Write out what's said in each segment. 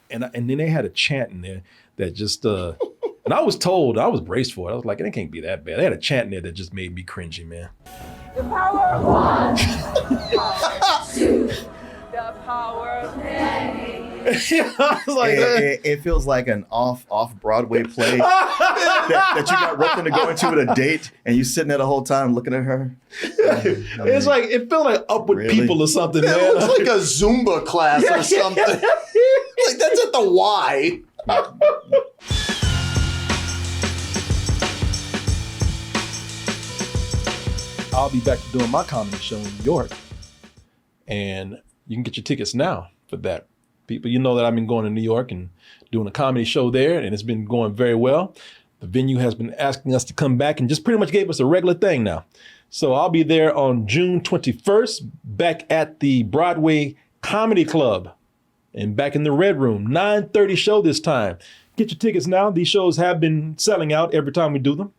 And then they had a chant in there that just, and I was told, I was braced for it. I was like, it can't be that bad. They had a chant in there that just made me cringy, man. The power of one, power two, the power of many. I was like, it feels like an off-Broadway play that you got roped into going to at a date, and you sitting there the whole time looking at her. It's like, it felt like Up With Really? People or something, man. It looks like a Zumba class or something. Like that's at the Y. I'll be back to doing my comedy show in New York. And you can get your tickets now for that. People, you know that I've been going to New York and doing a comedy show there, and it's been going very well. The venue has been asking us to come back and just pretty much gave us a regular thing now. So I'll be there on June 21st, back at the Broadway Comedy Club and back in the Red Room, 9:30 show this time. Get your tickets now. These shows have been selling out every time we do them.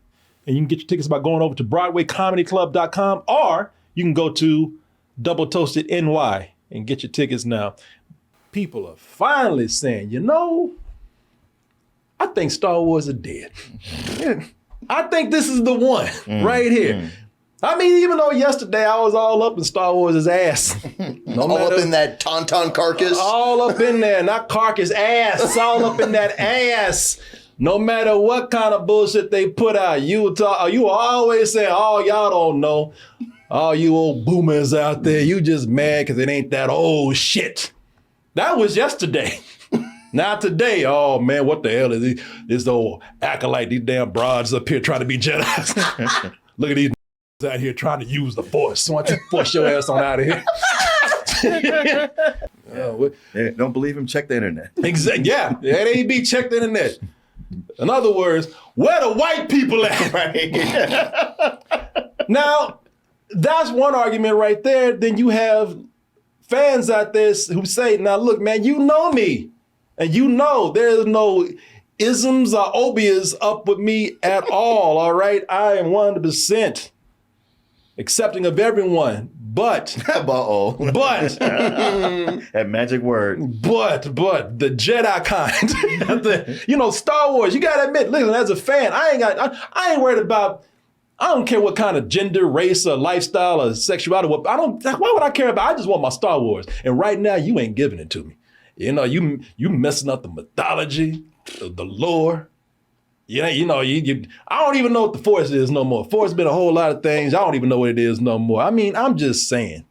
And you can get your tickets by going over to BroadwayComedyClub.com, or you can go to Double Toasted NY and get your tickets now. People are finally saying, you know, I think Star Wars are dead. I think this is the one right here. I mean, even though yesterday I was all up in Star Wars' ass. All up in that tauntaun carcass. All up in there, not carcass, ass. All up in that ass. No matter what kind of bullshit they put out, you always say, oh, y'all don't know. All you old boomers out there, you just mad because it ain't that old shit. That was yesterday. Now today, oh man, what the hell is this old acolyte, these damn broads up here trying to be Jedi. Look at these out here trying to use the Force. Why don't you force your ass on out of here? Hey, don't believe him? Check the internet. Exactly. Yeah, NAB, check the internet. In other words, where the white people at? Right. Now, that's one argument right there. Then you have fans out there who say, now look, man, you know me. And you know there's no isms or obias up with me at all right? I am 100% accepting of everyone, but that magic word. But the Jedi kind, Star Wars. You gotta admit, listen, as a fan, I ain't worried about. I don't care what kind of gender, race, or lifestyle, or sexuality. Why would I care about? I just want my Star Wars, and right now you ain't giving it to me. You know, you messing up the mythology, the lore. Yeah, I don't even know what the Force is no more. Force been a whole lot of things. I don't even know what it is no more. I mean, I'm just saying.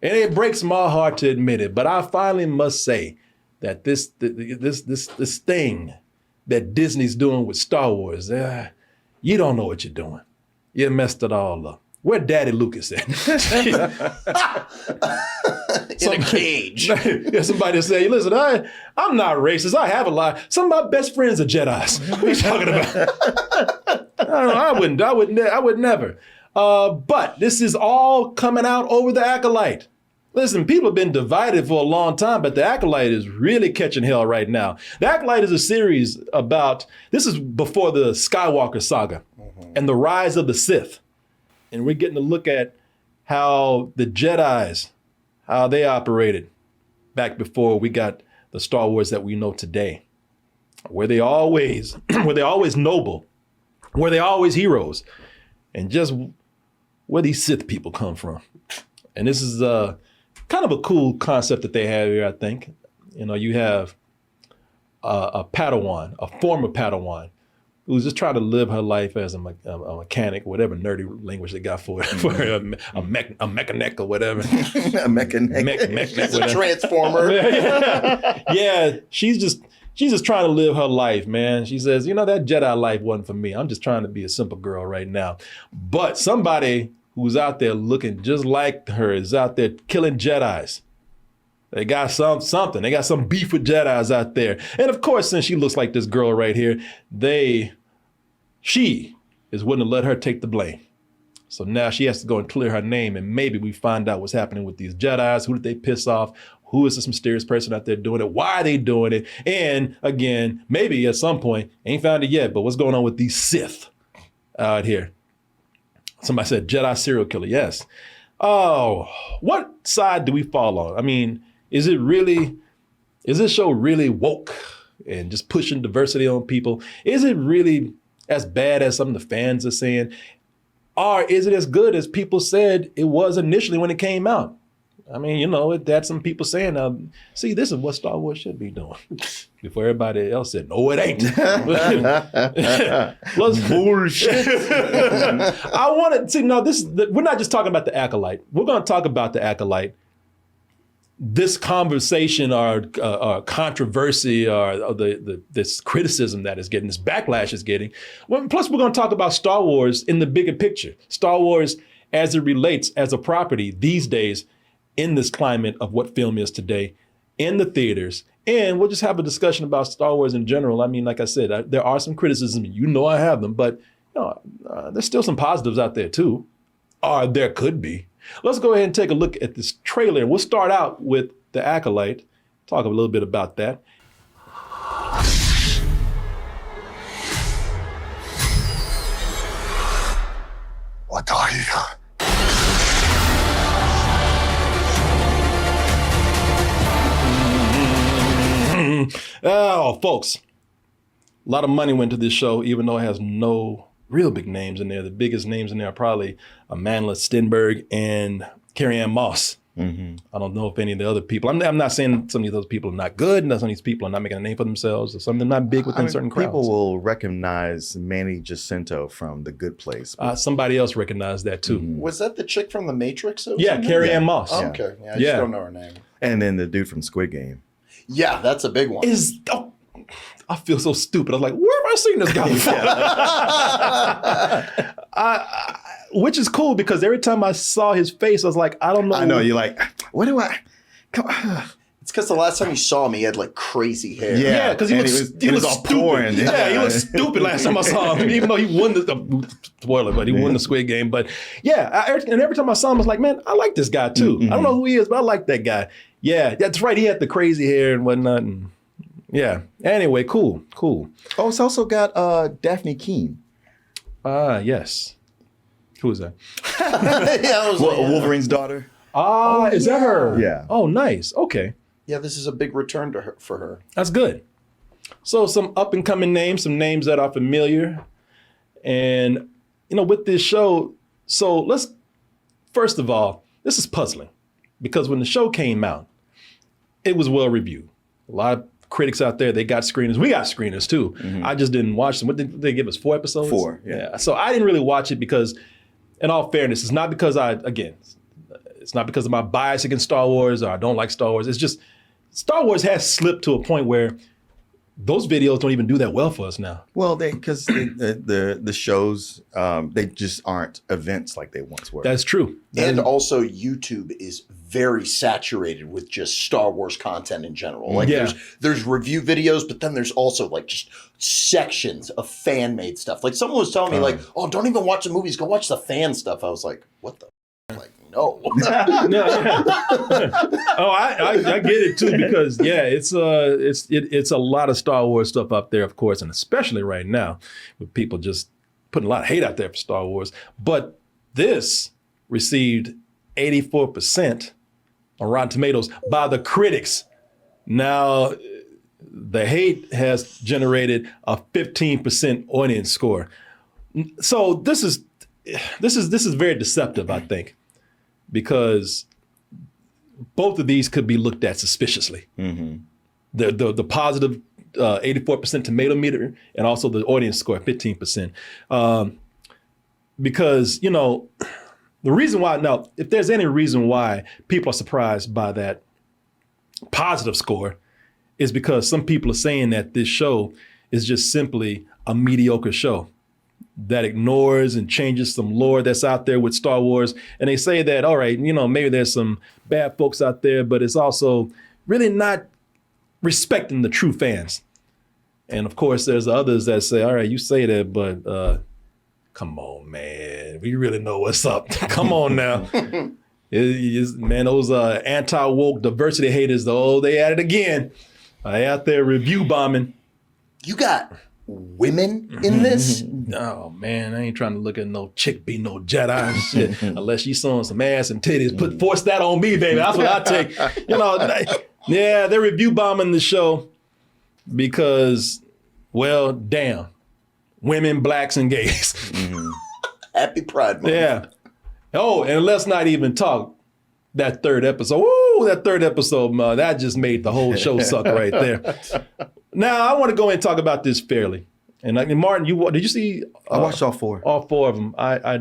And it breaks my heart to admit it, but I finally must say that this thing that Disney's doing with Star Wars, you don't know what you're doing. You messed it all up. Where Daddy Lucas at? In a cage. Yeah, somebody say, listen, I'm not racist. I have a lot. Some of my best friends are Jedis. What are you talking about? I would never. But this is all coming out over the Acolyte. Listen, people have been divided for a long time, but the Acolyte is really catching hell right now. The Acolyte is a series this is before the Skywalker saga and the rise of the Sith. And we're getting to look at how the Jedis, how they operated back before we got the Star Wars that we know today. Were they always noble? Were they always heroes? And just where these Sith people come from. And this is kind of a cool concept that they have here, I think. You have a Padawan, a former Padawan, who's just trying to live her life as a mechanic, whatever nerdy language they got for it, for a mechanic or whatever. A mechanic. It's a transformer. Yeah, she's just trying to live her life, man. She says, that Jedi life wasn't for me. I'm just trying to be a simple girl right now. But somebody who's out there looking just like her is out there killing Jedis. They got something. They got some beef with Jedis out there. And of course, since she looks like this girl right here, she is willing to let her take the blame. So now she has to go and clear her name, and maybe we find out what's happening with these Jedis. Who did they piss off? Who is this mysterious person out there doing it? Why are they doing it? And again, maybe at some point, ain't found it yet, but what's going on with these Sith out here? Somebody said Jedi serial killer. Yes. Oh, what side do we fall on? I mean, is it really Is this show really woke and just pushing diversity on people? Is it really as bad as some of the fans are saying? Or is it as good as people said it was initially when it came out? I mean, you know, that's some people saying, see, this is what Star Wars should be doing. Before everybody else said, no, it ain't. Bullshit. I want to see, no, we're not just talking about the Acolyte. We're going to talk about the Acolyte. This conversation or controversy or this criticism that is getting, this backlash is getting. Well, plus, we're going to talk about Star Wars in the bigger picture. Star Wars as it relates as a property these days in this climate of what film is today in the theaters. And we'll just have a discussion about Star Wars in general. I mean, like I said, there are some criticisms. You know I have them, but you know, there's still some positives out there too. Or there could be. Let's go ahead and take a look at this trailer. We'll start out with The Acolyte, talk a little bit about that. What are you? Oh, folks, a lot of money went to this show, even though it has no real big names in there. The biggest names in there are probably Amandla Stenberg and Carrie-Anne Moss. I don't know if any of the other people, I'm not saying some of those people are not good, and some of these people are not making a name for themselves, or some of them not big within certain crowds. People will recognize Manny Jacinto from The Good Place. Somebody else recognized that too. Was that the chick from The Matrix? That was Yeah, in there? Carrie-Anne Moss. Oh, okay. Yeah, I Yeah. just don't know her name. And then the dude from Squid Game. Yeah, that's a big one. I feel so stupid. I was like, where have I seen this guy before? Which is cool because every time I saw his face, I was like, I don't know. I know, you're like, what do I? Come on. It's because the last time you saw him, he had like crazy hair. Yeah, because he and was all stupid. pouring. Yeah, he was stupid last time I saw him, even though he won the spoiler, but he won the Squid Game. But yeah, and every time I saw him, I was like, man, I like this guy too. I don't know who he is, but I like that guy. Yeah, that's right. He had the crazy hair and whatnot. And yeah. Anyway, cool. Oh, it's also got Daphne Keane. Yes. Who is that? Yeah, I was like, yeah. Wolverine's daughter. Is that her? Yeah. Oh, nice. Okay. Yeah, this is a big return to her for her. That's good. So some up and coming names, some names that are familiar. And, you know, with this show, so let's, first of all, this is puzzling because when the show came out, it was well reviewed. A lot of critics out there, they got screeners. We got screeners too. I just didn't watch them. What did they give us? 4 episodes? 4, yeah. So I didn't really watch it because, in all fairness, it's not because it's not because of my bias against Star Wars or I don't like Star Wars. It's just Star Wars has slipped to a point where those videos don't even do that well for us now. Well, because the shows, they just aren't events like they once were. That's true. And also YouTube is very saturated with just Star Wars content in general. Like there's review videos, but then there's also like just sections of fan-made stuff. Like someone was telling me like, oh, don't even watch the movies, go watch the fan stuff. I was like, what the like, no. Oh, I get it too because it's a lot of Star Wars stuff up there, of course, and especially right now with people just putting a lot of hate out there for Star Wars. But this received 84% on Rotten Tomatoes by the critics. Now, the hate has generated a 15% audience score. So this is very deceptive, I think, because both of these could be looked at suspiciously. The positive 84% tomato meter and also the audience score 15%. Because, you know, the reason why, now, if there's any reason why people are surprised by that positive score is because some people are saying that this show is just simply a mediocre show that ignores and changes some lore that's out there with Star Wars. And they say that, all right, you know, maybe there's some bad folks out there, but it's also really not respecting the true fans. And of course, there's others that say, all right, you say that, but come on, man, we really know what's up. Come on now. Man, those anti-woke diversity haters, though, they at it again. They out there review bombing. You got women in this? Oh, man, I ain't trying to look at no chick be no Jedi and shit. Unless she's showing some ass and titties. Force that on me, baby. That's what I take. You know, Yeah, they're review bombing the show because, well, damn, women, blacks, and gays. Happy Pride Month. Yeah. Oh, and let's not even talk that third episode. Ooh, that third episode, man, that just made the whole show suck right there. Now, I want to go and talk about this fairly. And Martin, did you see? I watched all 4. All 4 of them. I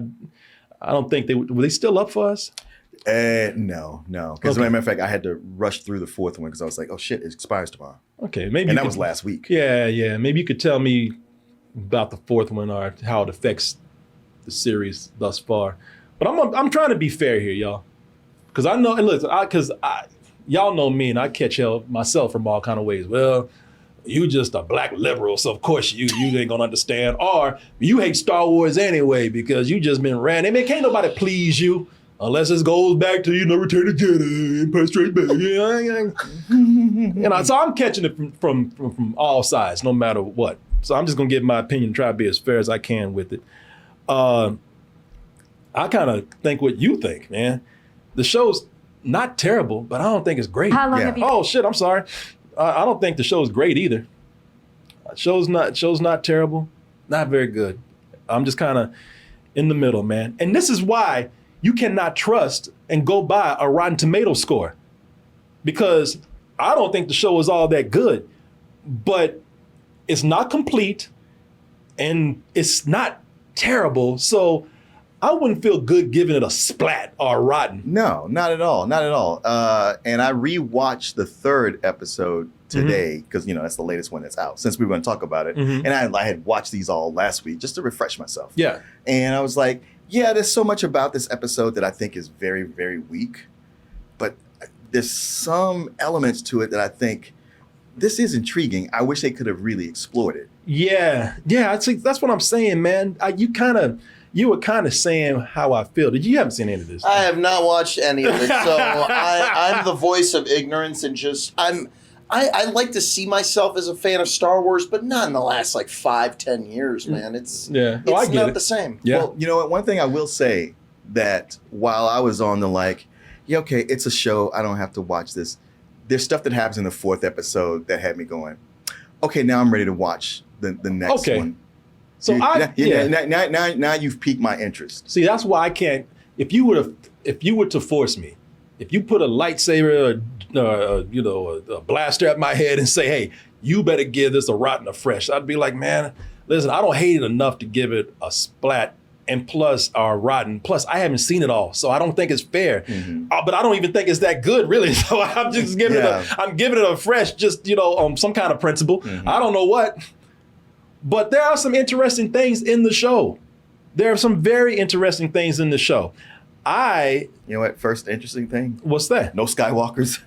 don't think were they still up for us? No. Because as a matter of fact, I had to rush through the 4th one because I was like, oh shit, it expires tomorrow. Okay, maybe. And that was last week. Yeah. Maybe you could tell me about the 4th one or how it affects the series thus far. But I'm trying to be fair here, y'all, because I know. And listen, y'all know me, and I catch hell myself from all kind of ways. Well, you just a black liberal, so of course you ain't gonna understand. Or you hate Star Wars anyway because you just been ran. I mean, can't nobody please you unless it goes back to Return of the Jedi, Empire Strikes Back. So I'm catching it from all sides, no matter what. So I'm just gonna give my opinion, and try to be as fair as I can with it. I kind of think what you think, man. The show's not terrible, but I don't think it's great. How long have you? Oh shit, I'm sorry. I don't think the show's great either. Show's not terrible, not very good. I'm just kind of in the middle, man. And this is why you cannot trust and go by a Rotten Tomato score, because I don't think the show is all that good, but it's not complete and it's not terrible. So I wouldn't feel good giving it a splat or a rotten. No, not at all. And I rewatched the 3rd episode today because that's the latest one that's out. Since we were going to talk about it, and I had watched these all last week just to refresh myself. Yeah, and I was like, yeah, there's so much about this episode that I think is very, very weak, but there's some elements to it that I think this is intriguing. I wish they could have really explored it. Yeah. That's what I'm saying, man. You were kind of saying how I feel. You haven't seen any of this? I have not watched any of it, so I'm the voice of ignorance, and I like to see myself as a fan of Star Wars, but not in the last 5-10 years, man. It's not the same. Yeah. Well, you know what? One thing I will say that while I was on the okay, it's a show, I don't have to watch this. There's stuff that happens in the 4th episode that had me going, okay, now I'm ready to watch the next one. So now you've piqued my interest. See, that's why I can't. If you were to force me, if you put a lightsaber or a blaster at my head and say, "Hey, you better give this a rotten or fresh," I'd be like, "Man, listen, I don't hate it enough to give it a splat and plus rotten. Plus, I haven't seen it all, so I don't think it's fair. But I don't even think it's that good, really. So I'm just giving it a fresh, just on some kind of principle. I don't know what." But there are some interesting things in the show. There are some very interesting things in the show. You know what? First interesting thing. What's that? No Skywalkers.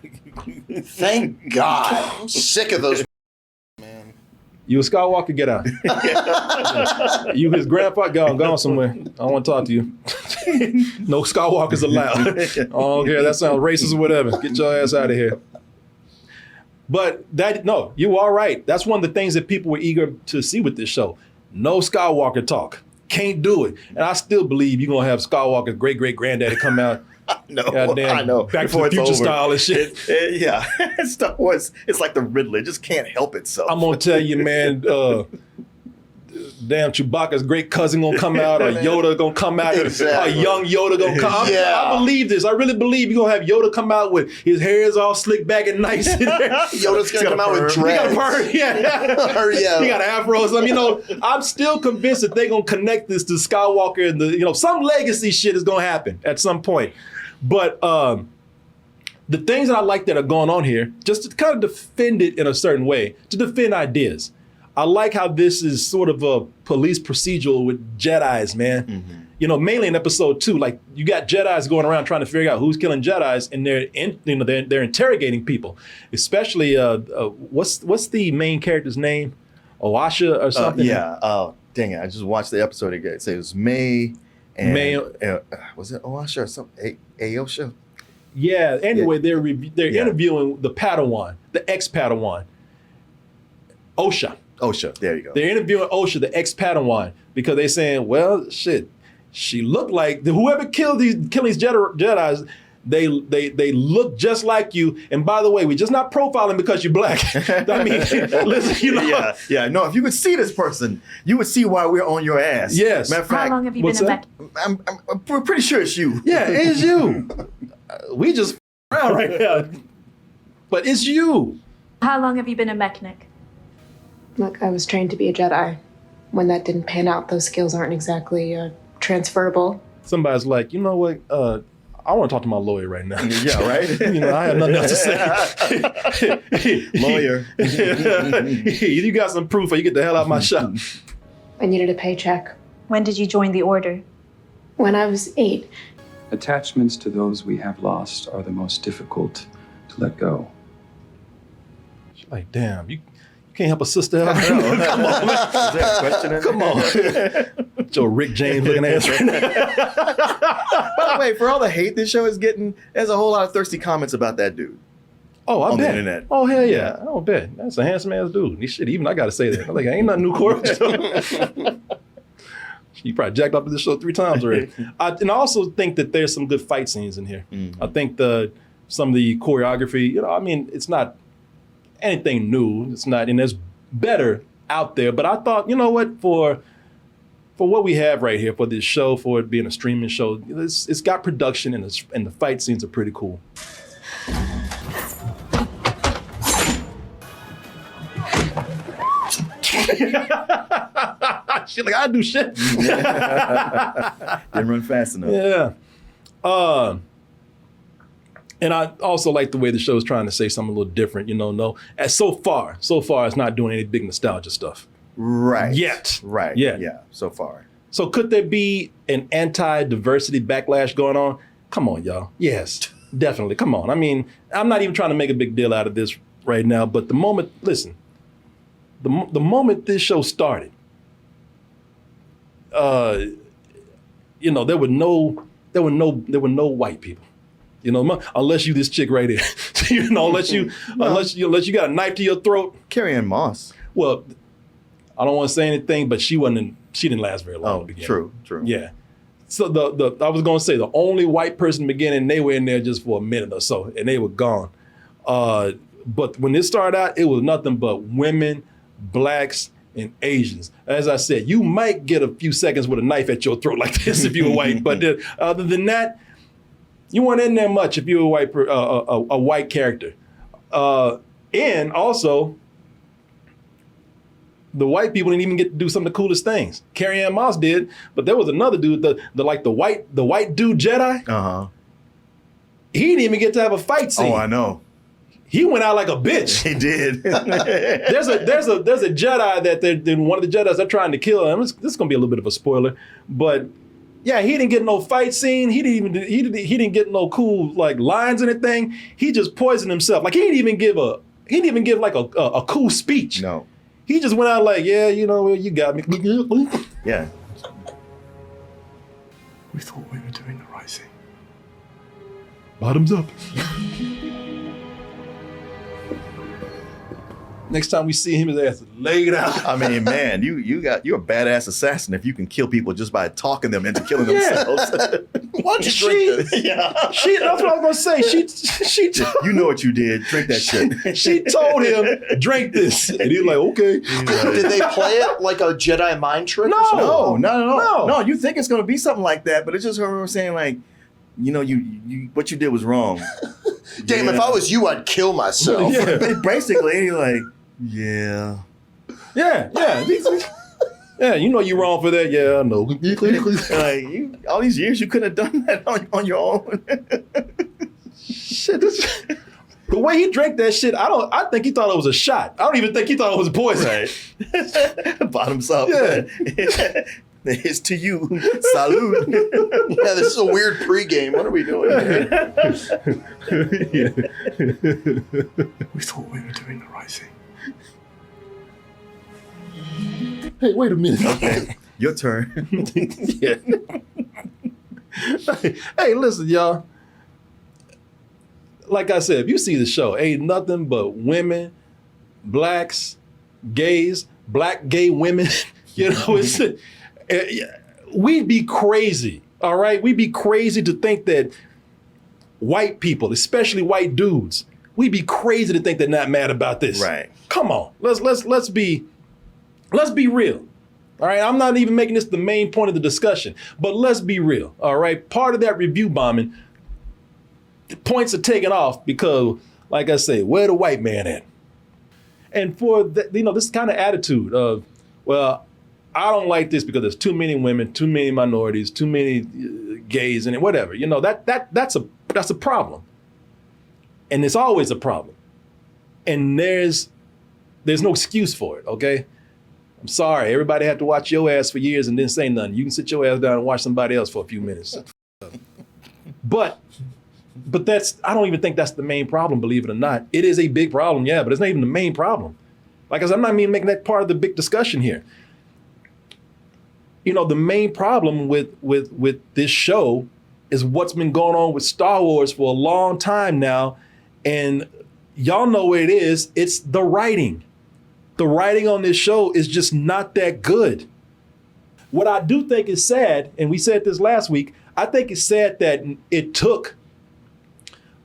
Thank God. I'm sick of those. Man. You a Skywalker? Get out. You his grandpa? Gone somewhere. I don't want to talk to you. No Skywalkers allowed. I don't care. That sounds racist or whatever. Get your ass out of here. But you are right. That's one of the things that people were eager to see with this show. No Skywalker talk. Can't do it. And I still believe you're going to have Skywalker's great-great-granddaddy come out. No, goddamn, I know. Back to the Future style and shit. Yeah. Star Wars, it's like the Riddler. It just can't help itself. I'm going to tell you, man, damn Chewbacca's great cousin gonna come out, or Yoda gonna come out, Exactly. or young Yoda gonna come. I believe this. I really believe you're gonna have Yoda come out with his hair is all slicked back and nice. Yoda's gonna come out with He got a dreads. perm, yeah. He got an afro or something. I'm still convinced that they're gonna connect this to Skywalker, and some legacy shit is gonna happen at some point. But the things that I like that are going on here, just to kind of defend it in a certain way, to defend ideas. I like how this is sort of a police procedural with Jedis, man. Mainly in episode 2, like you got Jedis going around trying to figure out who's killing Jedis, and they're interrogating people. Especially what's the main character's name? Oasha or something? Dang it! I just watched the episode again. It was May. Was it Oasha or something? Aosha? Yeah. Anyway, they're interviewing the Padawan, the ex-Padawan, Osha. There you go. They're interviewing Osha, the ex-Padawan, because they're saying, well, shit, she looked like whoever killing these Jedis, They look just like you. And by the way, we're just not profiling because you're black. I mean, listen, you know. Yeah. No, if you could see this person, you would see why we're on your ass. Yes. Matter of How fact, long have you what's been a that? mech? I'm pretty sure it's you. Yeah, it's you. We just around right now. But it's you. How long have you been a mechanic? Look, I was trained to be a Jedi. When that didn't pan out, those skills aren't exactly transferable. Somebody's like, you know what? I want to talk to my lawyer right now. Yeah, right? You know, I have nothing else to say. Lawyer. You got some proof or you get the hell out of my shop. I needed a paycheck. When did you join the order? When I was 8, Attachments to those we have lost are the most difficult to let go. She's like, damn, you can't help a sister out. Come on, man. Is that a question? Come on. Joe Rick James looking ass right now. By the way, for all the hate this show is getting, there's a whole lot of thirsty comments about that dude. Oh, I On the bet. internet. Oh, hell yeah. I bet. That's a handsome ass dude. Shit, even I got to say that. Like, ain't nothing new, Corey. You probably jacked up in this show 3 times already. And I also think that there's some good fight scenes in here. Mm-hmm. I think some of the choreography, you know, I mean, it's not anything new. It's not, and there's better out there. But I thought, you know what, for what we have right here for this show, for it being a streaming show, it's got production and the fight scenes are pretty cool. Shit, like I do shit. Didn't run fast enough. Yeah. And I also like the way the show is trying to say something a little different. You know, no, as so far, it's not doing any big nostalgia stuff. Right. Yet. Right. Yeah. Yeah. So far. So could there be an anti-diversity backlash going on? Come on, y'all. Yes, definitely. Come on. I mean, I'm not even trying to make a big deal out of this right now, but the moment this show started, you know, there were no white people. You know, unless you this chick right here. You know, unless you got a knife to your throat. Carrie-Anne Moss. Well, I don't want to say anything, but she didn't last very long. Oh, true. Yeah. So I was gonna say the only white person in the beginning, they were in there just for a minute or so, and they were gone. But when this started out, it was nothing but women, blacks, and Asians. As I said, you might get a few seconds with a knife at your throat like this if you were white, but other than that, you weren't in there much if you were a white character. And also, the white people didn't even get to do some of the coolest things. Carrie-Anne Moss did, but there was another dude, the white dude Jedi. Uh-huh. He didn't even get to have a fight scene. Oh, I know. He went out like a bitch. He did. There's a Jedi that one of the Jedis they're trying to kill him. This is gonna be a little bit of a spoiler, but yeah, he didn't get no fight scene. He didn't get no cool like lines or anything. He just poisoned himself. Like he didn't even give like a cool speech. No. He just went out like, yeah, you know, you got me. Yeah. We thought we were doing the right thing. Bottoms up. Next time we see him, his ass is laid out. I mean, man, you're a badass assassin if you can kill people just by talking them into killing themselves. Why don't you drink this? Yeah. That's what I was gonna say. She You know what you did. Drink that shit. she told him, drink this. And he was like, okay. Did they play it like a Jedi mind trick? No. or something? No, not at all. No. No, you think it's gonna be something like that, but it's just her saying like, you know, you what you did was wrong. Damn, if I was you, I'd kill myself. Yeah. Basically, you're like, yeah. Yeah. Yeah, you know you're wrong for that. Yeah, I know. Like all these years you couldn't have done that on your own. Shit, the way he drank that shit, I think he thought it was a shot. I don't even think he thought it was poison. Right. Bottoms up. Yeah. It's to you. Salute. Yeah, this is a weird pregame. What are we doing here? We thought we were doing the right thing. Hey, wait a minute. Okay. Your turn. Yeah. Hey, listen, y'all. Like I said, if you see the show, ain't nothing but women, blacks, gays, black gay women. You know, we'd be crazy. All right, we'd be crazy to think that white people, especially white dudes, we'd be crazy to think they're not mad about this. Right. Come on, let's be real. All right, I'm not even making this the main point of the discussion, but let's be real. All right, part of that review bombing, the points are taken off because, like I say, where the white man at? And for this kind of attitude of, well, I don't like this because there's too many women, too many minorities, too many gays in it, whatever. That's a problem, and it's always a problem. And there's no excuse for it. Okay. I'm sorry, everybody had to watch your ass for years and didn't say nothing. You can sit your ass down and watch somebody else for a few minutes. But I don't even think that's the main problem, believe it or not. It is a big problem, yeah, but it's not even the main problem. Like I said, I'm not even making that part of the big discussion here. The main problem with this show is what's been going on with Star Wars for a long time now. And y'all know what it is. It's the writing. The writing on this show is just not that good. What I do think is sad, and we said this last week, I think it's sad that it took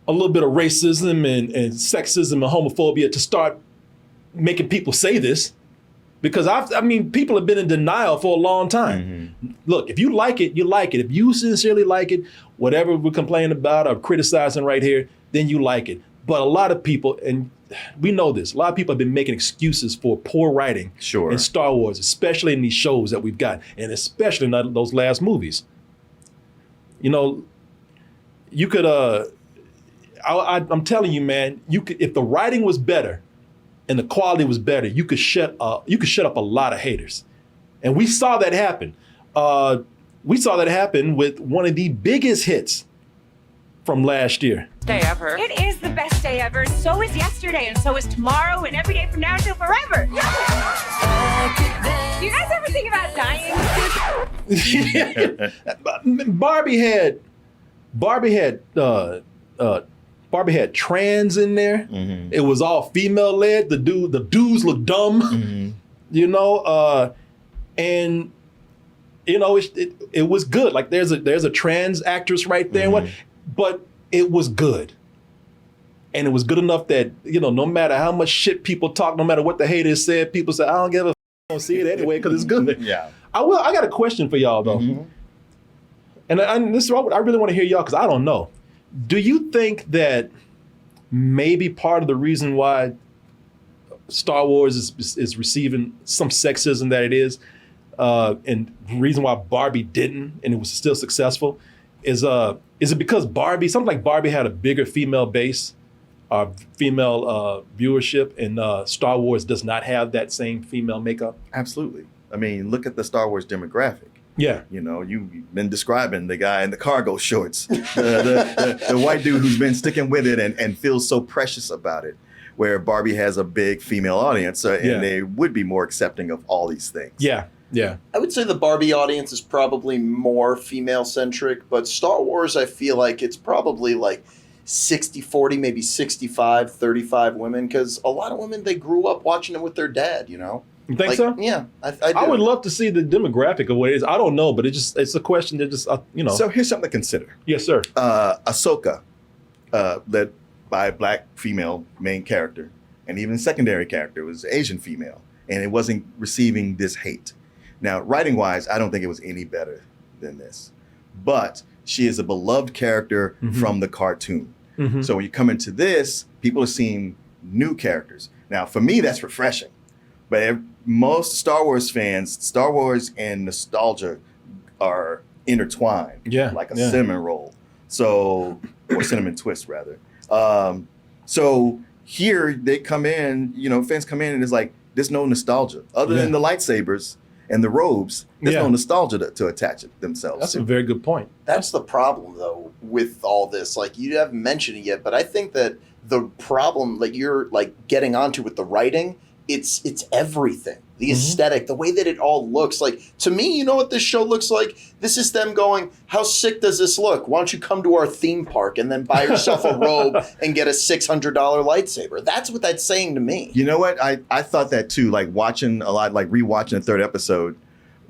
a little bit of racism and sexism and homophobia to start making people say this. Because people have been in denial for a long time. Mm-hmm. Look, if you like it, you like it. If you sincerely like it, whatever we're complaining about or criticizing right here, then you like it. But a lot of people, and we know this, a lot of people have been making excuses for poor writing in Star Wars, especially in these shows that we've got, and especially in those last movies. You could, I'm telling you, man, you could, if the writing was better and the quality was better, you could shut up a lot of haters. And we saw that happen. We saw that happen with one of the biggest hits from last year. Day ever. It is the best day ever. So is yesterday, and so is tomorrow, and every day from now until forever. Do you guys ever think about dying? Barbie had trans in there. Mm-hmm. It was all female led. The dudes look dumb. Mm-hmm. And it was good. Like there's a trans actress right there. Mm-hmm. But it was good. And it was good enough that, no matter how much shit people talk, no matter what the haters said, people say, I don't give a f***, I don't see it anyway because it's good. Yeah. I got a question for y'all though. Mm-hmm. And this is what I really want to hear y'all because I don't know. Do you think that maybe part of the reason why Star Wars is receiving some sexism that it is, and the reason why Barbie didn't and it was still successful, is it because something like Barbie had a bigger female base, female viewership, and Star Wars does not have that same female makeup? Absolutely. I mean, look at the Star Wars demographic. Yeah. You've been describing the guy in the cargo shorts, the white dude who's been sticking with it and feels so precious about it, where Barbie has a big female audience and they would be more accepting of all these things. Yeah. Yeah. I would say the Barbie audience is probably more female-centric, but Star Wars, I feel like it's probably like 60-40, maybe 65-35 women, because a lot of women, they grew up watching it with their dad, You think so? Yeah. I would love to see the demographic of what it is. I don't know, but it's a question that just. So here's something to consider. Yes, sir. Ahsoka, led by a black female main character, and even secondary character was Asian female, and it wasn't receiving this hate. Now, writing-wise, I don't think it was any better than this. But she is a beloved character from the cartoon. Mm-hmm. So when you come into this, people are seeing new characters. Now, for me, that's refreshing. But most Star Wars fans, Star Wars and nostalgia are intertwined. Yeah, like a cinnamon roll. Or cinnamon twist, rather. So here they come in, fans come in and it's like, there's no nostalgia. Other than the lightsabers and the robes, there's no nostalgia to attach themselves That's to. a very good point. That's the problem, though, with all this. Like, you haven't mentioned it yet, but I think that the problem that you're, getting onto with the writing, it's everything. The aesthetic, the way that it all looks. Like, to me, you know what this show looks like? This is them going, how sick does this look? Why don't you come to our theme park and then buy yourself a robe and get a $600 lightsaber? That's what that's saying to me. You know what? I thought that too, watching a lot, rewatching the third episode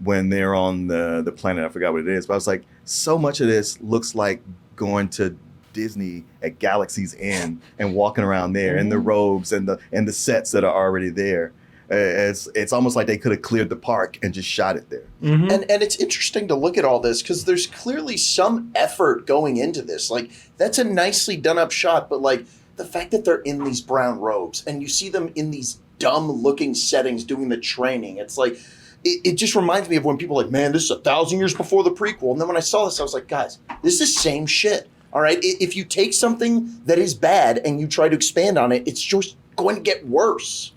when they're on the planet. I forgot what it is, but I was like, so much of this looks like going to Disney at Galaxy's End and walking around there in the robes and the sets that are already there. It's almost like they could have cleared the park and just shot it there. And it's interesting to look at all this because there's clearly some effort going into this. Like, that's a nicely done up shot, but like the fact that they're in these brown robes and you see them in these dumb looking settings doing the training, it's like, it just reminds me of when people are like, man, this is 1,000 years before the prequel. And then when I saw this, I was like, guys, this is the same shit. All right. If you take something that is bad and you try to expand on it, it's just going to get worse.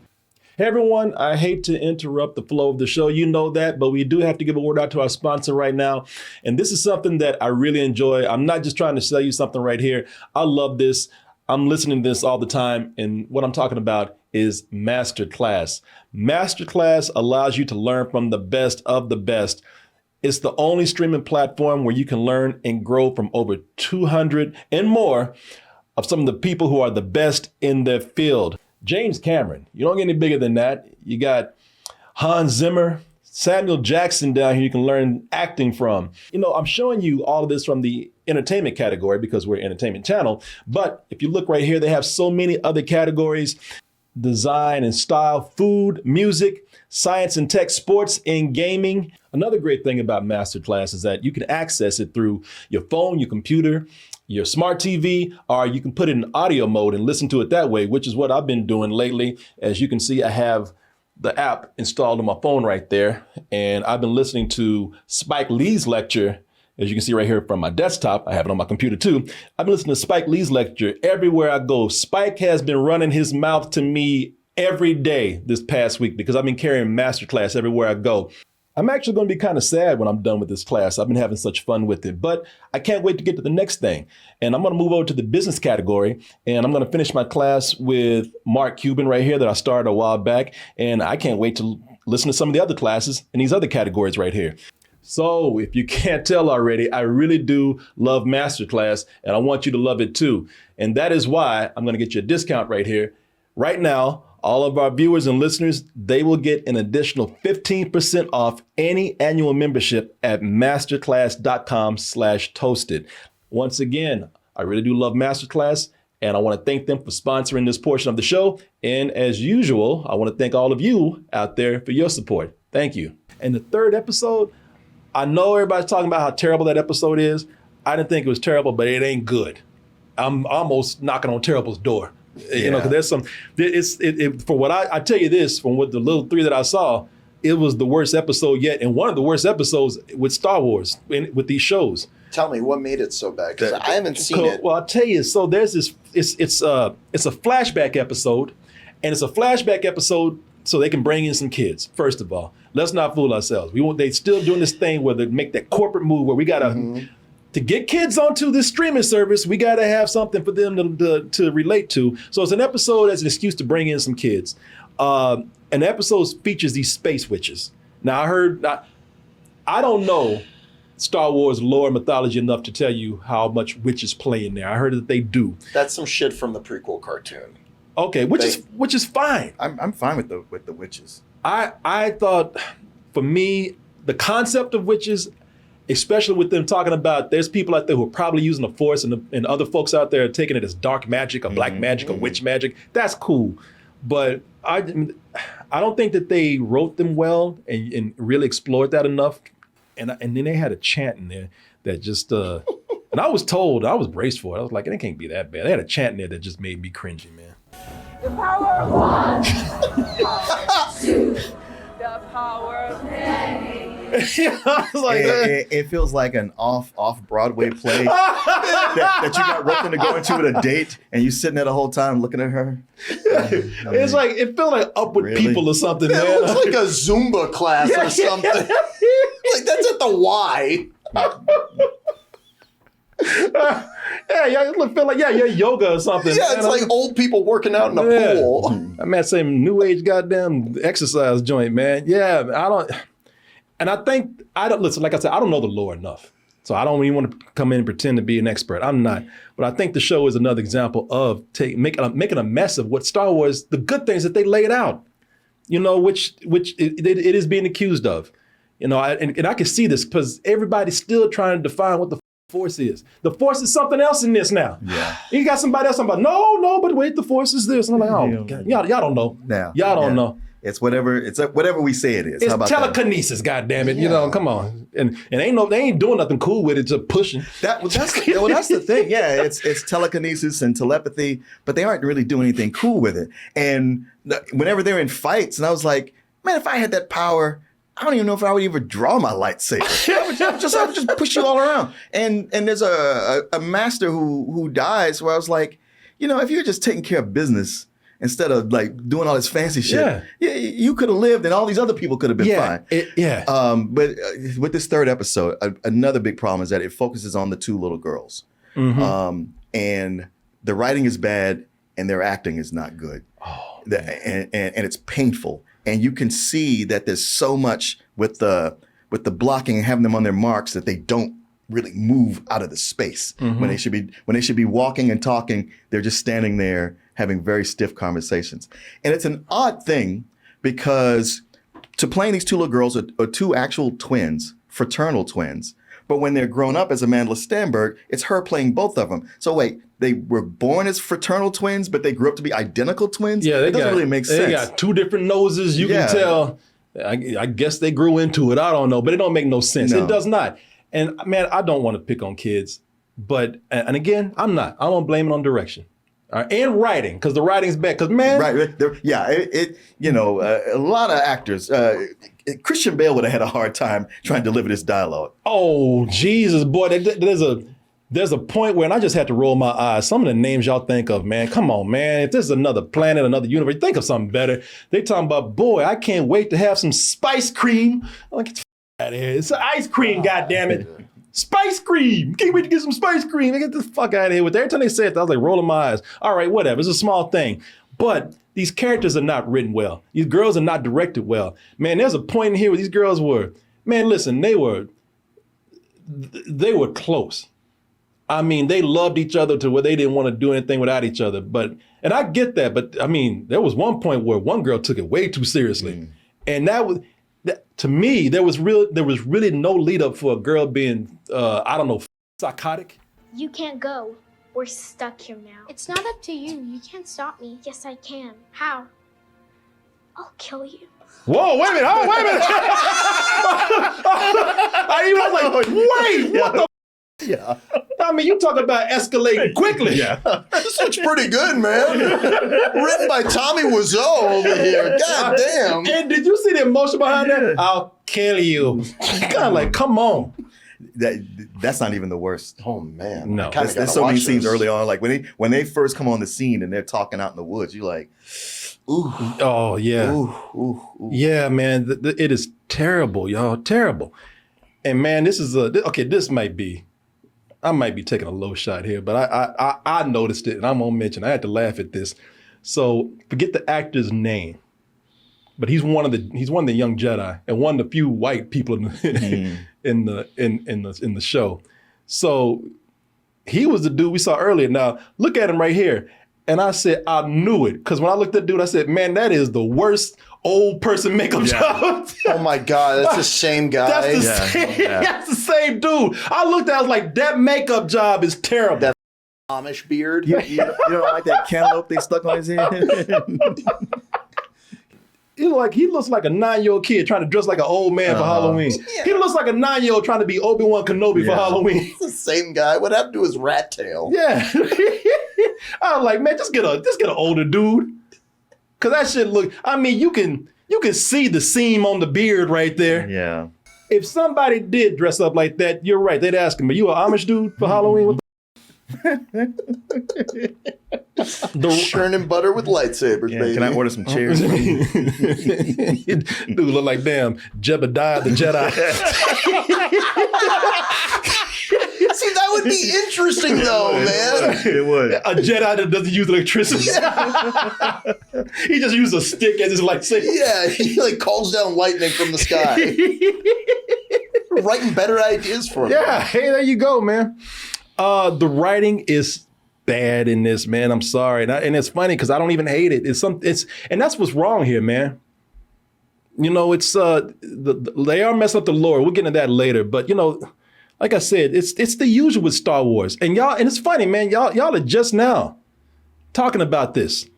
Hey everyone, I hate to interrupt the flow of the show. You know that, but we do have to give a word out to our sponsor right now. And this is something that I really enjoy. I'm not just trying to sell you something right here. I love this. I'm listening to this all the time. And what I'm talking about is Masterclass. Masterclass allows you to learn from the best of the best. It's the only streaming platform where you can learn and grow from over 200 and more of some of the people who are the best in their field. James Cameron, you don't get any bigger than that. You got Hans Zimmer, Samuel Jackson down here you can learn acting from. You know, I'm showing you all of this from the entertainment category because we're an entertainment channel. But if you look right here, they have so many other categories: design and style, food, music, science and tech, sports and gaming. Another great thing about Masterclass is that you can access it through your phone, your computer, your smart TV, or you can put it in audio mode and listen to it that way, which is what I've been doing lately. As you can see, I have the app installed on my phone right there, and I've been listening to Spike Lee's lecture. As you can see right here from my desktop, I have it on my computer too. I've been listening to Spike Lee's lecture everywhere I go. Spike has been running his mouth to me every day this past week because I've been carrying Masterclass everywhere I go. I'm actually going to be kind of sad when I'm done with this class. I've been having such fun with it, but I can't wait to get to the next thing. And I'm going to move over to the business category, and I'm going to finish my class with Mark Cuban right here that I started a while back. And I can't wait to listen to some of the other classes in these other categories right here. So if you can't tell already, I really do love Masterclass, and I want you to love it too. And that is why I'm going to get you a discount right here. Right now, all of our viewers and listeners, they will get an additional 15% off any annual membership at masterclass.com/toasted. Once again, I really do love Masterclass, and I want to thank them for sponsoring this portion of the show. And as usual, I want to thank all of you out there for your support. Thank you. And the third episode, I know everybody's talking about how terrible that episode is. I didn't think it was terrible, but it ain't good. I'm almost knocking on terrible's door. You know, because there's some, for what I tell you this, from what the little three that I saw, it was the worst episode yet. And one of the worst episodes with Star Wars, with these shows. Tell me, what made it so bad? Because I haven't seen it. Well, I'll tell you, so there's this, it's a flashback episode, and it's a flashback episode so they can bring in some kids, first of all. Let's not fool ourselves. They still doing this thing where they make that corporate move where we got to, to get kids onto this streaming service, we got to have something for them to relate to. So it's an episode as an excuse to bring in some kids. An episode features these space witches. Now I don't know Star Wars lore and mythology enough to tell you how much witches play in there. I heard that they do. That's some shit from the prequel cartoon. Okay, which is fine. I'm fine with the witches. I thought, for me, the concept of witches, especially with them talking about there's people out there who are probably using the Force and other folks out there are taking it as dark magic or black magic or witch magic. That's cool. But I don't think that they wrote them well and really explored that enough. And then they had a chant in there that just, and I was told, I was braced for it. I was like, it can't be that bad. They had a chant in there that just made me cringy, man. The power of one, power of two, the power of many. I was like, it feels like an off Broadway play that you got roped into going to at a date, and you sitting there the whole time looking at her. It's like, it felt like Up With People or something, man. It looks like a Zumba class or something. Like, that's at the Y. Feel like you're yoga or something. Yeah, it's like old people working out in a pool. I'm at some new age goddamn exercise joint, man. Yeah, listen, like I said, I don't know the lore enough. So I don't even want to come in and pretend to be an expert. I'm not. But I think the show is another example of making a mess of what Star Wars, the good things that they laid out, you know, which it is being accused of. You know, and I can see this because everybody's still trying to define what the Force is. The Force is something else in this now. Yeah. You got somebody else talking about, no, but wait, the Force is this. And I'm like, oh, God, y'all don't know. Now, Y'all don't know. It's whatever we say it is. It's How about that? telekinesis, goddammit. You know, come on. And they ain't doing nothing cool with it, just pushing. That's the thing. Yeah, it's telekinesis and telepathy, but they aren't really doing anything cool with it. And whenever they're in fights, and I was like, man, if I had that power, I don't even know if I would even draw my lightsaber. I would just push you all around. And there's a master who dies where I was like, you know, if you were just taking care of business instead of like doing all this fancy shit, you could have lived and all these other people could have been fine. But with this third episode, another big problem is that it focuses on the two little girls. And the writing is bad and their acting is not good. Oh, and it's painful. And you can see that there's so much with the blocking and having them on their marks that they don't really move out of the space. When they should be walking and talking, they're just standing there having very stiff conversations. And it's an odd thing because to playing these two little girls are two actual twins, fraternal twins. But when they're grown up as Amanda Stenberg, it's her playing both of them. So wait, they were born as fraternal twins, but they grew up to be identical twins? Yeah, it doesn't really make sense. They got two different noses. You can tell. I guess they grew into it. I don't know, but it don't make no sense. No. It does not. And man, I don't want to pick on kids, but, and again, I'm not. I don't blame it on direction. And writing, because the writing's bad. Because man, a lot of actors. Christian Bale would have had a hard time trying to deliver this dialogue. Oh Jesus, boy! There's a point where, and I just had to roll my eyes. Some of the names y'all think of, man. Come on, man. If this is another planet, another universe, think of something better. They talking about, boy, I can't wait to have some spice cream. I'm like, get the out of here. It's ice cream, goddammit. Spice cream. Can't wait to get some spice cream. Get the fuck out of here with that. Every time they said that, I was like rolling my eyes. All right, whatever. It's a small thing. But these characters are not written well. These girls are not directed well. Man, there's a point in here where these girls were, man, listen, they were close. I mean, they loved each other to where they didn't want to do anything without each other. And I get that, but I mean, there was one point where one girl took it way too seriously. And to me, there was really no lead up for a girl being, psychotic. You can't go. We're stuck here now. It's not up to you. You can't stop me. Yes, I can. How? I'll kill you. Whoa, wait a minute. Oh, wait a minute. I was like, wait, what the? Yeah. I mean, you talk about escalating quickly. Yeah. This looks pretty good, man. Written by Tommy Wiseau over here. God damn. And did you see the emotion behind that? I'll kill you. Kind of like, come on. That's not even the worst. Oh man. No. There's so many scenes early on, like when they first come on the scene and they're talking out in the woods, you're like, ooh. Oh yeah. Ooh. Yeah, man. It is terrible, y'all. Terrible. And man, this might be. I might be taking a low shot here, but I noticed it, and I'm gonna mention. I had to laugh at this. So forget the actor's name, but he's one of the young Jedi and one of the few white people in the show. So he was the dude we saw earlier. Now look at him right here, and I said I knew it because when I looked at the dude, I said, man, that is the worst old person makeup job. Oh my God, that's the same guy. That's the same dude. I looked at it, I was like, that makeup job is terrible. That Amish beard. You don't like that cantaloupe they stuck on his head? He looks like a 9-year-old kid trying to dress like an old man for Halloween. Yeah. He looks like a 9-year-old trying to be Obi-Wan Kenobi for Halloween. It's the same guy. What happened to his rat tail? Yeah. I was like, man, just get an older dude. Cause that shit look, I mean, you can see the seam on the beard right there. Yeah. If somebody did dress up like that, you're right. They'd ask him, are you an Amish dude for Halloween? What the churning butter with lightsabers, baby. Can I order some chairs? Dude look like damn Jebediah the Jedi. See, that would be interesting though, man. It would. A Jedi that doesn't use electricity. He just uses a stick as his lightsaber. Yeah, he like calls down lightning from the sky. Writing better ideas for him. Yeah, hey, there you go, man. The writing is bad in this, man. I'm sorry, and it's funny because I don't even hate it. And that's what's wrong here, man. You know, it's they are messing up the lore. We'll get into that later, but you know, Like I said, it's the usual with Star Wars. And it's funny, man, y'all are just now talking about this.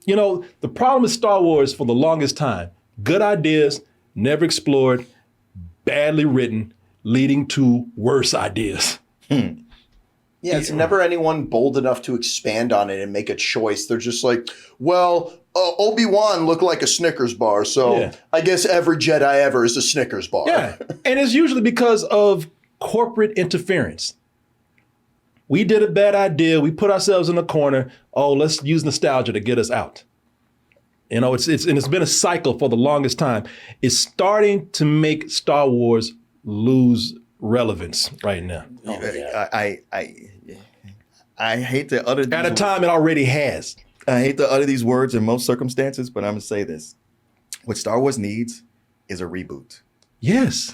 You know, the problem with Star Wars for the longest time, good ideas, never explored, badly written, leading to worse ideas. Yeah, it's never anyone bold enough to expand on it and make a choice. They're just like, well, Obi-Wan looked like a Snickers bar, so I guess every Jedi ever is a Snickers bar. Yeah, and it's usually because of corporate interference. We did a bad idea. We put ourselves in a corner. Oh, let's use nostalgia to get us out. You know, it's been a cycle for the longest time. It's starting to make Star Wars lose relevance right now. Oh, yeah. I hate to utter these at a time it already has. I hate to utter these words in most circumstances, but I'm gonna say this: what Star Wars needs is a reboot. Yes,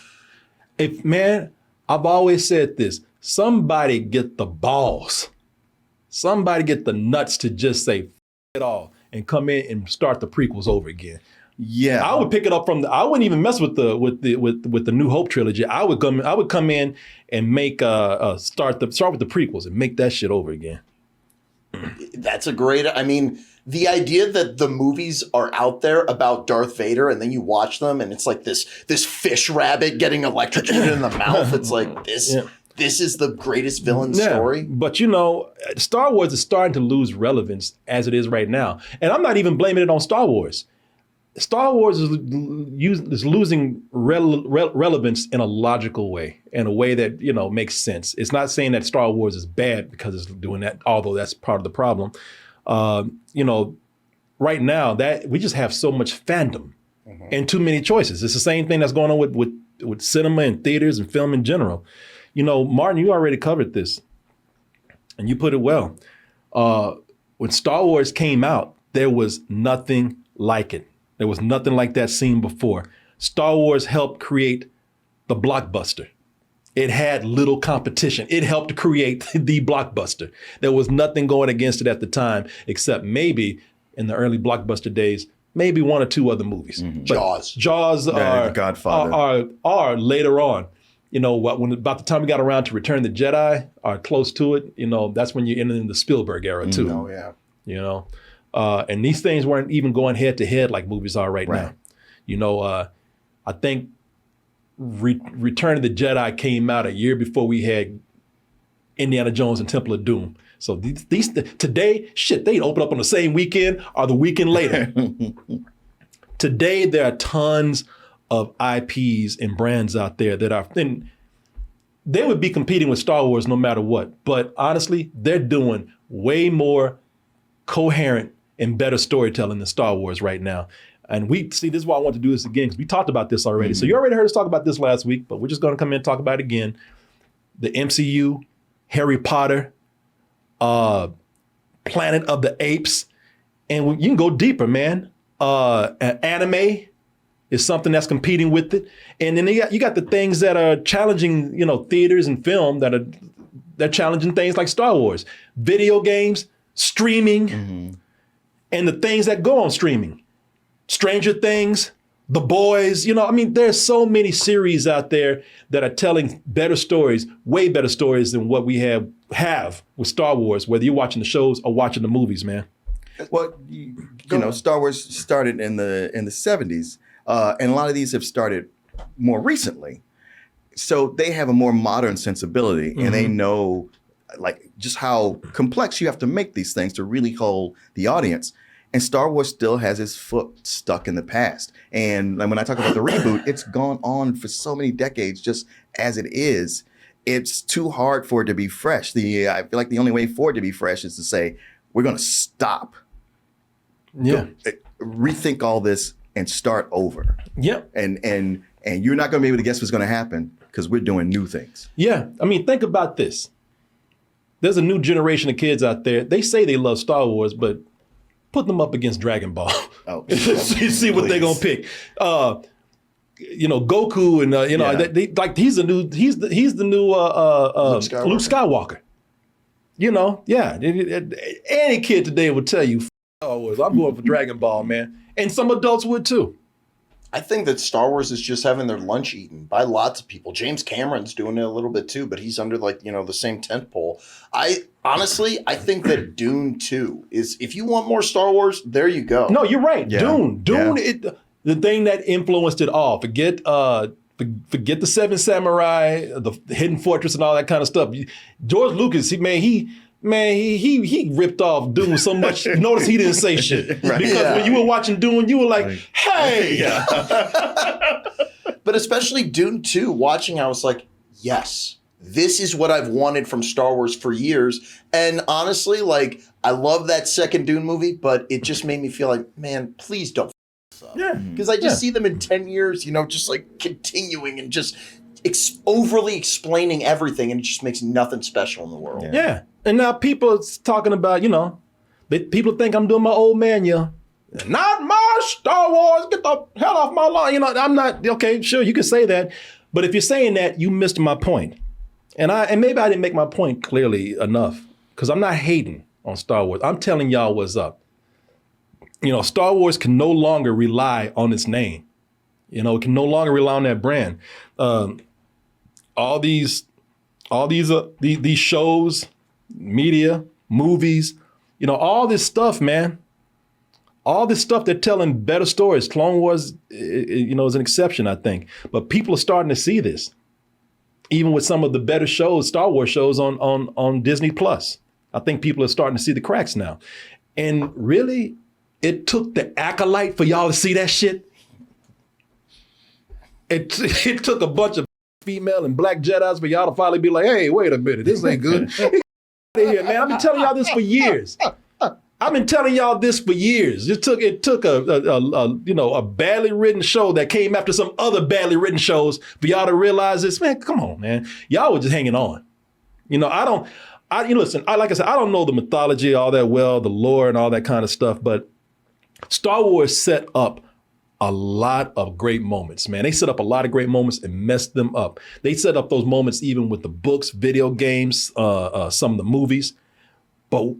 I've always said this: somebody get the balls, somebody get the nuts to just say F it all and come in and start the prequels over again. Yeah, I would pick it up I wouldn't even mess with the New Hope trilogy. I would come in and make start with the prequels and make that shit over again. That's a great, I mean, the idea that the movies are out there about Darth Vader and then you watch them and it's like this fish rabbit getting electrocuted in the mouth. It's like this is the greatest villain story. But you know, Star Wars is starting to lose relevance as it is right now. And I'm not even blaming it on Star Wars. Star Wars is losing relevance in a logical way, in a way that, you know, makes sense. It's not saying that Star Wars is bad because it's doing that, although that's part of the problem. You know, right now that we just have so much fandom and too many choices. It's the same thing that's going on with cinema and theaters and film in general. You know, Martin, you already covered this, and you put it well. When Star Wars came out, there was nothing like it. There was nothing like that seen before. Star Wars helped create the blockbuster. It had little competition. It helped create the blockbuster. There was nothing going against it at the time, except maybe in the early blockbuster days, maybe one or two other movies. Mm-hmm. Jaws are Godfather. Are later on. You know, about the time we got around to Return of the Jedi, or close to it, you know, that's when you're in the Spielberg era too. Oh yeah. You know. And these things weren't even going head to head like movies are right now. You know, I think Return of the Jedi came out a year before we had Indiana Jones and Temple of Doom. So today, shit, they'd open up on the same weekend or the weekend later. Today, there are tons of IPs and brands out there that are, and they would be competing with Star Wars no matter what. But honestly, they're doing way more coherent and better storytelling than Star Wars right now. And this is why I want to do this again, because we talked about this already. Mm-hmm. So you already heard us talk about this last week, but we're just going to come in and talk about it again. The MCU, Harry Potter, Planet of the Apes, and you can go deeper, man. Anime is something that's competing with it. And then you got the things that are challenging, you know, theaters and film they're challenging things like Star Wars, video games, streaming, and the things that go on streaming. Stranger Things, The Boys, you know, I mean, there's so many series out there that are telling better stories, way better stories than what we have with Star Wars, whether you're watching the shows or watching the movies, man. Well, you know, Star Wars started in the 70s, and a lot of these have started more recently. So they have a more modern sensibility, and they know like just how complex you have to make these things to really hold the audience. And Star Wars still has its foot stuck in the past. And when I talk about the reboot, it's gone on for so many decades just as it is. It's too hard for it to be fresh. I feel like the only way for it to be fresh is to say, we're going to stop. Yeah. Rethink all this and start over. Yep. And you're not going to be able to guess what's going to happen because we're doing new things. Yeah. I mean, think about this. There's a new generation of kids out there. They say they love Star Wars, but put them up against Dragon Ball. Oh, see what they're gonna pick. You know, Goku and you know, they like he's the new Luke Skywalker. You know, yeah. Any kid today would tell you, Star Wars. I'm going for Dragon Ball, man, and some adults would too. I think that Star Wars is just having their lunch eaten by lots of people. James Cameron's doing it a little bit too, but he's under the same tent pole. I think that Dune 2 is, if you want more Star Wars, there you go. No, you're right. Yeah. Dune, the thing that influenced it all. Forget the Seven Samurai, the Hidden Fortress, and all that kind of stuff. George Lucas, he ripped off Dune so much. Notice he didn't say shit. Right. Because when you were watching Dune, you were like, hey. Yeah. But especially Dune 2, watching, I was like, yes, this is what I've wanted from Star Wars for years. And honestly, like, I love that second Dune movie, but it just made me feel like, man, please don't f this up. Yeah. Because I just see them in 10 years, just like continuing and just overly explaining everything, and it just makes nothing special in the world. Yeah. And now people are talking about, people think I'm doing my old man, not my Star Wars, get the hell off my lawn. I'm not, okay, sure, you can say that. But if you're saying that, you missed my point. And maybe I didn't make my point clearly enough, because I'm not hating on Star Wars. I'm telling y'all what's up. Star Wars can no longer rely on its name. It can no longer rely on that brand. All these shows, media, movies, all this stuff, man. All this stuff, they're telling better stories. Clone Wars, is an exception, I think. But people are starting to see this, even with some of the better shows, Star Wars shows on Disney Plus. I think people are starting to see the cracks now. And really, it took the Acolyte for y'all to see that shit. It took a bunch of female and black Jedis for y'all to finally be like, hey, wait a minute, this ain't good. Get out of here, man. I've been telling y'all this for years. It took a badly written show that came after some other badly written shows for y'all to realize this. Man, come on, man. Y'all were just hanging on. Listen, like I said, I don't know the mythology all that well, the lore and all that kind of stuff, but Star Wars set up a lot of great moments, man. They set up a lot of great moments and messed them up. They set up those moments even with the books, video games, some of the movies. But,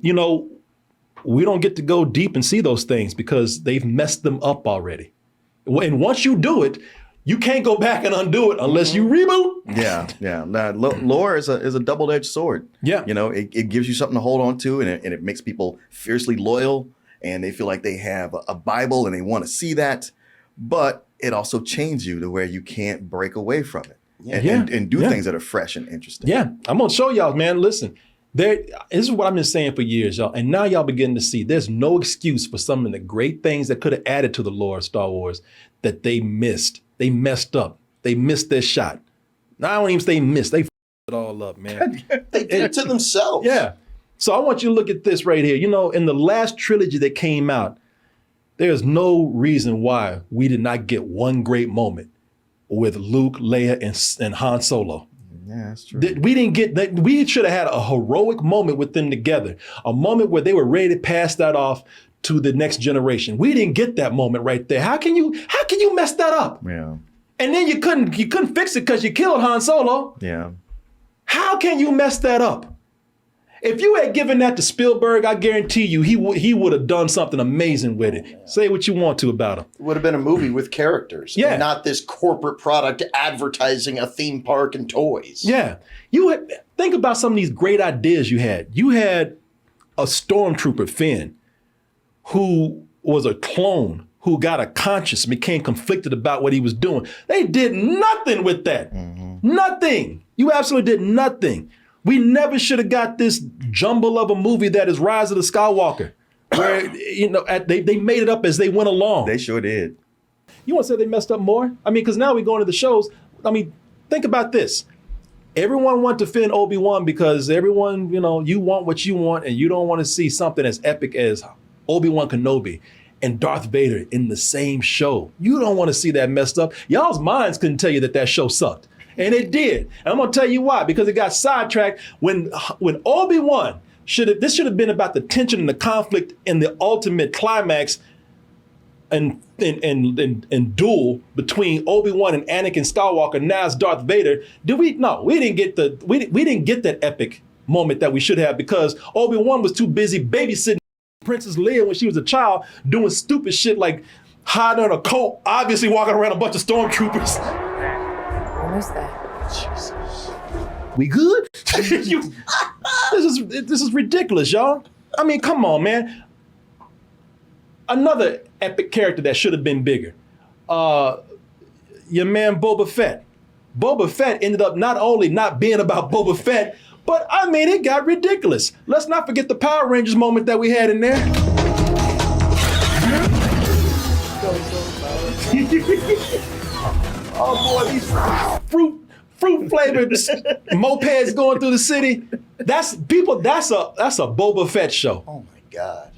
we don't get to go deep and see those things because they've messed them up already. And once you do it, you can't go back and undo it unless you reboot. Yeah. Lore is a double-edged sword. Yeah. It gives you something to hold on to, and it makes people fiercely loyal, and they feel like they have a Bible and they want to see that. But it also chains you to where you can't break away from it and do things that are fresh and interesting. Yeah, I'm going to show y'all, man. Listen. This is what I've been saying for years, y'all. And now y'all beginning to see there's no excuse for some of the great things that could have added to the lore of Star Wars that they missed. They messed up. They missed their shot. Now, I don't even say missed. They f***ed it all up, man. They did it to themselves. Yeah. So I want you to look at this right here. In the last trilogy that came out, there's no reason why we did not get one great moment with Luke, Leia, and Han Solo. Yeah, that's true. We didn't get that. We should have had a heroic moment with them together, a moment where they were ready to pass that off to the next generation. We didn't get that moment right there. How can you mess that up? Yeah. And then you couldn't fix it because you killed Han Solo. Yeah. How can you mess that up? If you had given that to Spielberg, I guarantee you he would have done something amazing with it. Say what you want to about him. It would have been a movie with characters. Yeah. And not this corporate product advertising a theme park and toys. Yeah. Think about some of these great ideas you had. You had a stormtrooper, Finn, who was a clone, who got a conscience and became conflicted about what he was doing. They did nothing with that. Mm-hmm. Nothing. You absolutely did nothing. We never should have got this jumble of a movie that is Rise of the Skywalker, where they made it up as they went along. They sure did. You want to say they messed up more? I mean, because now we go into the shows. I mean, think about this. Everyone wanted to defend Obi-Wan because everyone, you want what you want, and you don't want to see something as epic as Obi-Wan Kenobi and Darth Vader in the same show. You don't want to see that messed up. Y'all's minds couldn't tell you that show sucked. And it did. And I'm going to tell you why. Because it got sidetracked when Obi-Wan this should have been about the tension and the conflict and the ultimate climax and duel between Obi-Wan and Anakin Skywalker. Now it's Darth Vader. We didn't get that epic moment that we should have because Obi-Wan was too busy babysitting Princess Leia when she was a child, doing stupid shit like hiding in a coat, obviously walking around a bunch of stormtroopers. Almost there. We good? This is ridiculous, y'all. I mean, come on, man. Another epic character that should have been bigger. Your man Boba Fett. Boba Fett ended up not only not being about Boba Fett, but I mean, it got ridiculous. Let's not forget the Power Rangers moment that we had in there. Oh boy, these fruit flavored mopeds going through the city. That's a Boba Fett show. Oh my God.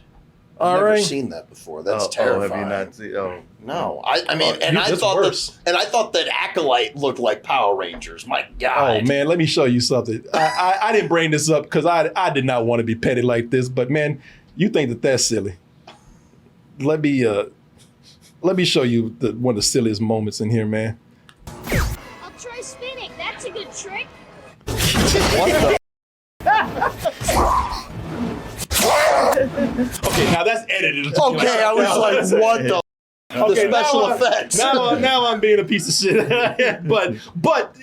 All I've never right. seen that before. That's terrifying. Have you not seen? Oh. No, I mean, and I it's thought worse. that Acolyte looked like Power Rangers. My God. Oh man, let me show you something. I didn't bring this up because I did not want to be petty like this, but man, you think that that's silly. Let me show you one of the silliest moments in here, man. I'll try spinning. That's a good trick. Okay, now that's edited. Okay, I was like, what the? Okay, The special now effects. Now I'm being a piece of shit. but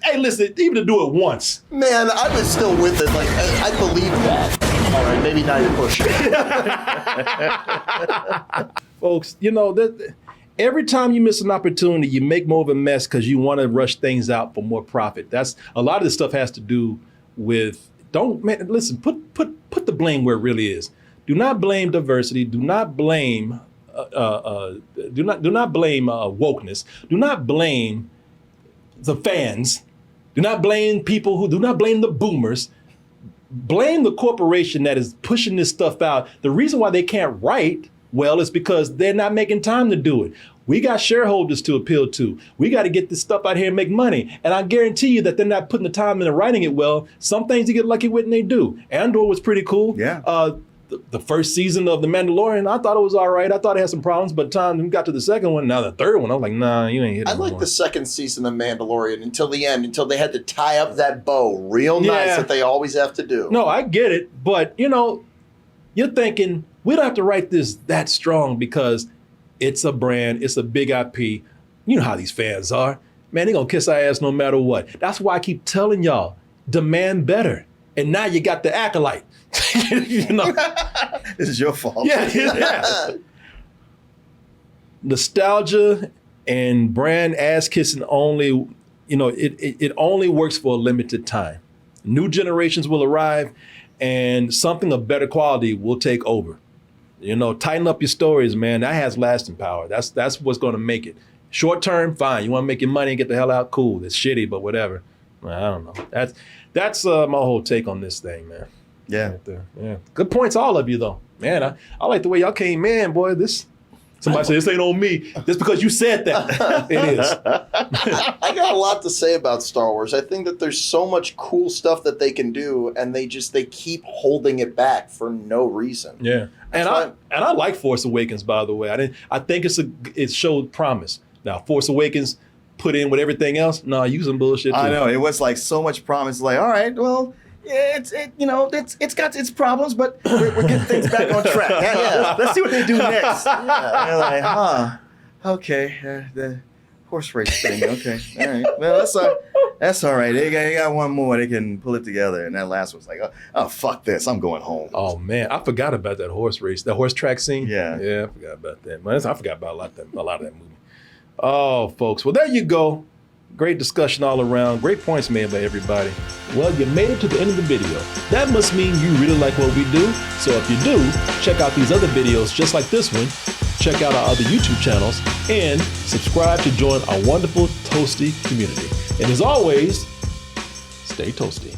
hey, listen, even to do it once. Man, I was still with it. Like, I believe that. All right, maybe now you're pushing it. Folks, you know, every time you miss an opportunity, you make more of a mess because you want to rush things out for more profit. That's a lot of this stuff has to do with listen, put the blame where it really is. Do not blame diversity. Do not blame do not blame wokeness. Do not blame the fans. Do not blame do not blame the boomers. Blame the corporation that is pushing this stuff out. The reason why they can't write well is because they're not making time to do it. We got shareholders to appeal to. We got to get this stuff out here and make money. And I guarantee you that they're not putting the time into writing it well. Some things you get lucky with and they do. Andor was pretty cool. Yeah. The first season of The Mandalorian, I thought it was all right. I thought it had some problems, but time we got to the second one, now the third one, I was like, nah, you ain't hitting I like the second season of Mandalorian until the end, until they had to tie up that bow real nice Yeah. that they always have to do. No, I get it, but you know, you're thinking we don't have to write this that strong because it's a brand, it's a big IP. You know how these fans are. Man, they gonna kiss our ass no matter what. That's why I keep telling y'all, demand better. And now you got the Acolyte. You know? This is your fault. Yeah. Nostalgia and brand ass kissing only, you know, it only works for a limited time. New generations will arrive and something of better quality will take over. You know, tighten up your stories, man. That has lasting power. That's what's going to make it. Short term, fine. You want to make your money and get the hell out, cool. It's shitty, but whatever. I don't know. That's my whole take on this thing, man. Yeah. Right there. Yeah. Good points, all of you, though. Man, I like the way y'all came in, boy. Somebody said this ain't on me. Just because you said that. It is. I got a lot to say about Star Wars. I think that there's so much cool stuff that they can do, and they keep holding it back for no reason. Yeah. And I like Force Awakens, by the way. I think it showed promise. Now, Force Awakens put in with everything else. No, you some bullshit too. I know. It was like so much promise. Like, all right, well, yeah, it's got its problems, but we're getting things back on track. Yeah. Let's see what they do next. Yeah. You're like, huh? Okay, the horse race thing. Okay, all right. Well, that's all right. They got one more. They can pull it together. And that last was like, oh, fuck this. I'm going home. Oh man, I forgot about that horse race, that horse track scene. Yeah, I forgot about that. Man, I forgot about a lot of that movie. Oh, folks. Well, there you go. Great discussion all around. Great points made by everybody. Well, you made it to the end of the video. That must mean you really like what we do. So if you do, check out these other videos just like this one. Check out our other YouTube channels and subscribe to join our wonderful Toasty community. And as always, stay toasty.